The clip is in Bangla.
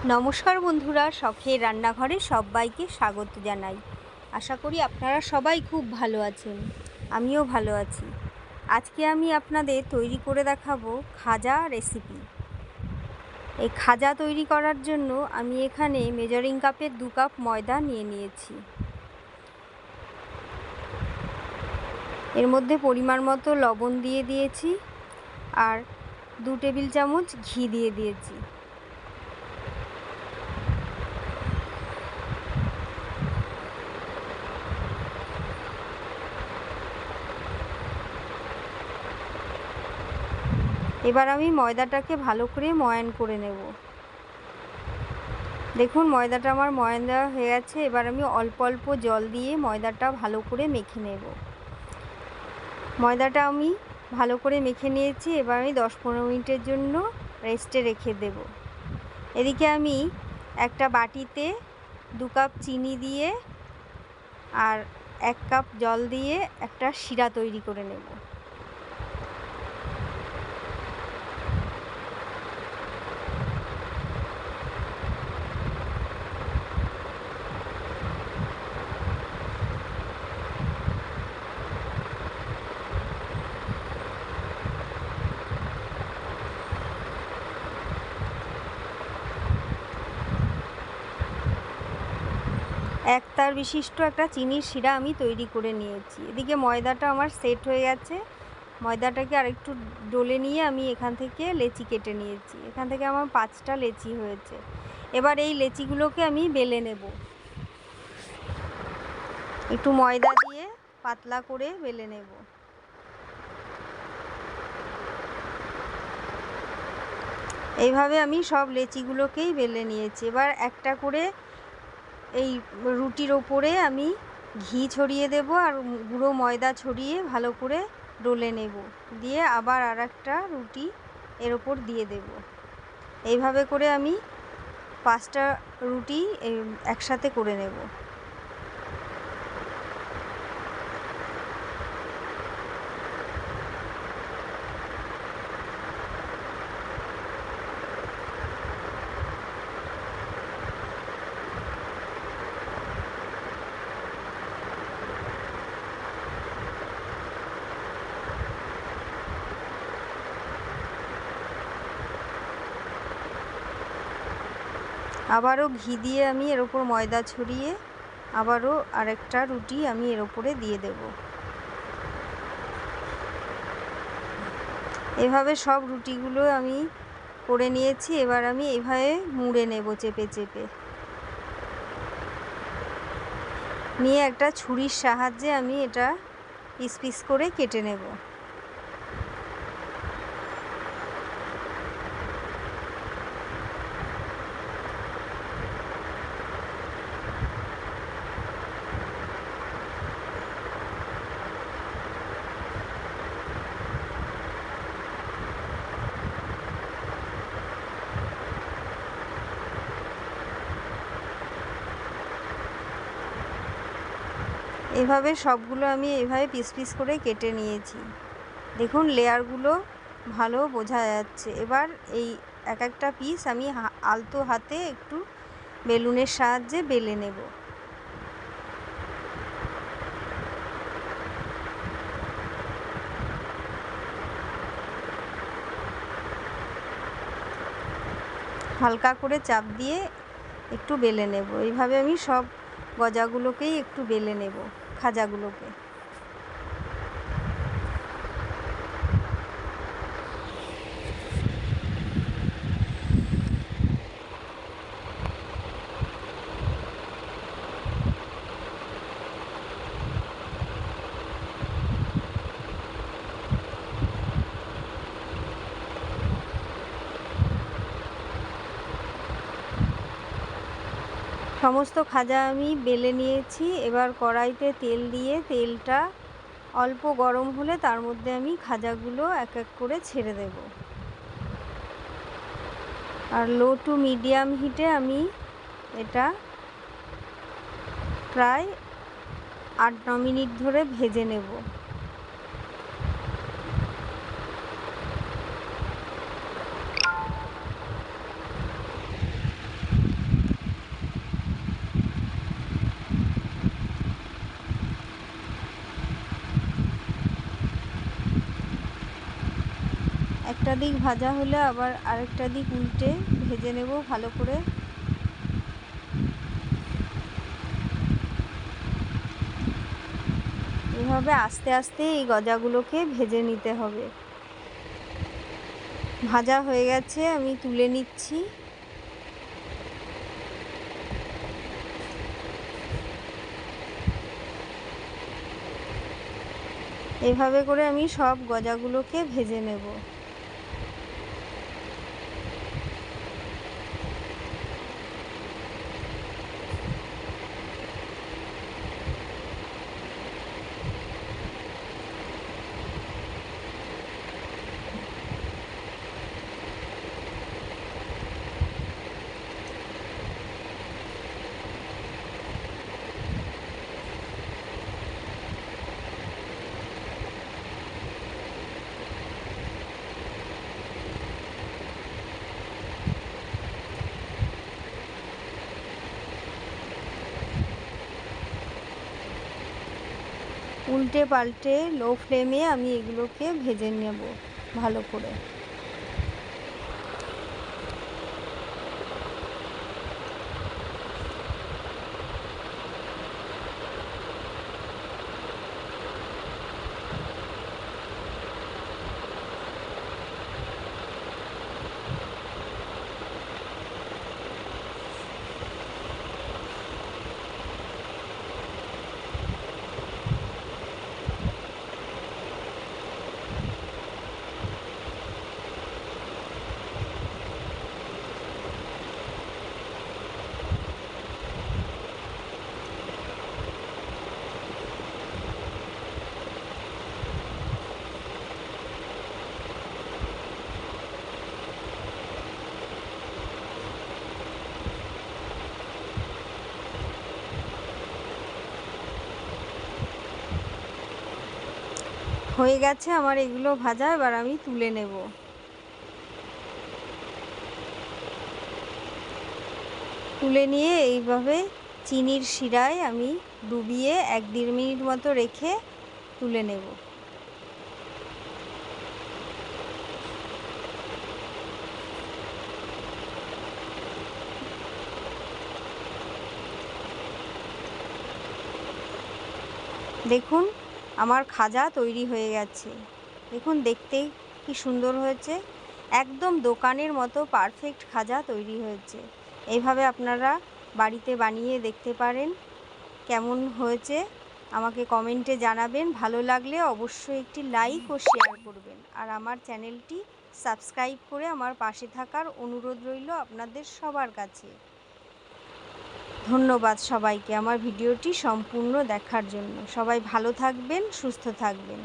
নমস্কার বন্ধুরা, শখের রান্নাঘরে সবাইকে স্বাগত জানাই। আশা করি আপনারা সবাই খুব ভালো আছেন। আমিও ভালো আছি। আজকে আমি আপনাদের তৈরি করে দেখাবো খাজা রেসিপি। এই খাজা তৈরি করার জন্য আমি এখানে মেজারিং কাপের 2 কাপ ময়দা নিয়ে নিয়েছি। এর মধ্যে পরিমাণ মতো লবণ দিয়ে দিয়েছি আর 2 টেবিল চামচ ঘি দিয়ে দিয়েছি। এবার আমি ময়দাটাকে ভালো করে ময়ান করে নেব। দেখুন ময়দাটা আমার ময়ান দেওয়া হয়ে গেছে। এবার আমি অল্প অল্প জল দিয়ে ময়দাটা ভালো করে মেখে নেব। ময়দাটা আমি ভালো করে মেখে নিয়েছি। এবার আমি 10-15 মিনিটের জন্য রেস্টে রেখে দেব। এদিকে আমি একটা বাটিতে 2 কাপ চিনি দিয়ে আর 1 কাপ জল দিয়ে একটা শিরা তৈরি করে নেব। এক তার বিশিষ্ট একটা চিনির শিরা আমি তৈরি করে নিয়েছি। এদিকে ময়দাটা আমার সেট হয়ে গেছে। ময়দাটাকে আরেকটু ডলে নিয়ে আমি এখান থেকে লেচি কেটে নিয়েছি। এখান থেকে আমার 5টা লেচি হয়েছে। এবার এই লেচিগুলোকে আমি বেলে নেব। একটু ময়দা দিয়ে পাতলা করে বেলে নেব। এইভাবে আমি সব লেচিগুলোকেই বেলে নিয়েছি। এবার একটা করে এই রুটির ওপরে আমি ঘি ছড়িয়ে দেব আর গুঁড়ো ময়দা ছড়িয়ে ভালো করে ডলে নেব। দিয়ে আবার আর একটা রুটি এর ওপর দিয়ে দেব। এইভাবে করে আমি 5টা রুটি একসাথে করে নেব। আবারও ঘি দিয়ে আমি এর ওপর ময়দা ছড়িয়ে আবারও আরেকটা রুটি আমি এর ওপরে দিয়ে দেব। এভাবে সব রুটিগুলো আমি করে নিয়েছি। এবার আমি এভাবে মুড়ে নেব চেপে চেপে। নিয়ে একটা ছুরির সাহায্যে আমি এটা পিস পিস করে কেটে নেব। এভাবে সবগুলো আমি এভাবে পিস পিস করে কেটে নিয়েছি। দেখুন লেয়ারগুলো ভালো বোঝা যাচ্ছে। এবার এই এক একটা পিস আমি আলতো হাতে একটু বেলুনের সাহায্যে বেলে নেব। হালকা করে চাপ দিয়ে একটু বেলে নেব। এইভাবে আমি সব গজাগুলোকেই একটু বেলে নেব, খাজাগুলোকে। সমস্ত খাজা আমি বেলে নিয়েছি। এবার কড়াইতে তেল দিয়ে তেলটা অল্প গরম হলে তার মধ্যে আমি খাজাগুলো এক এক করে ছেড়ে দেব। আর লো টু মিডিয়াম হিটে আমি এটা প্রায় 8-9 মিনিট ধরে ভেজে নেব। একটা দিক ভাজা হলে আবার আরেকটা দিক উল্টে ভেজে নেব ভালো করে। এভাবে আস্তে আস্তে এই গজাগুলোকে ভেজে নিতে হবে। ভাজা হয়ে গেছে, আমি তুলে নিচ্ছি। এভাবে করে আমি সব গজাগুলোকে ভেজে নেব। উল্টে পাল্টে লো ফ্লেমে আমি এগুলোকে ভেজে নেব ভালো করে। হয়ে গেছে আমার এগুলো ভাজা, এবার আমি তুলে নেব। তুলে নিয়ে এইভাবে চিনির শিরায় আমি ডুবিয়ে 1-1.5 মিনিট মতো রেখে তুলে নেব। দেখুন আমার খাজা তৈরি হয়ে গেছে। দেখুন দেখতেই কি সুন্দর হয়েছে, একদম দোকানের মতো পারফেক্ট খাজা তৈরি হয়েছে। এইভাবে আপনারা বাড়িতে বানিয়ে দেখতে পারেন। কেমন হয়েছে আমাকে কমেন্টে জানাবেন। ভালো লাগলে অবশ্যই একটি লাইক ও শেয়ার করবেন, আর আমার চ্যানেলটি সাবস্ক্রাইব করে আমার পাশে থাকার অনুরোধ রইল আপনাদের সবার কাছে। ধন্যবাদ সবাইকে আমার ভিডিওটি সম্পূর্ণ দেখার জন্য। সবাই ভালো থাকবেন, সুস্থ থাকবেন।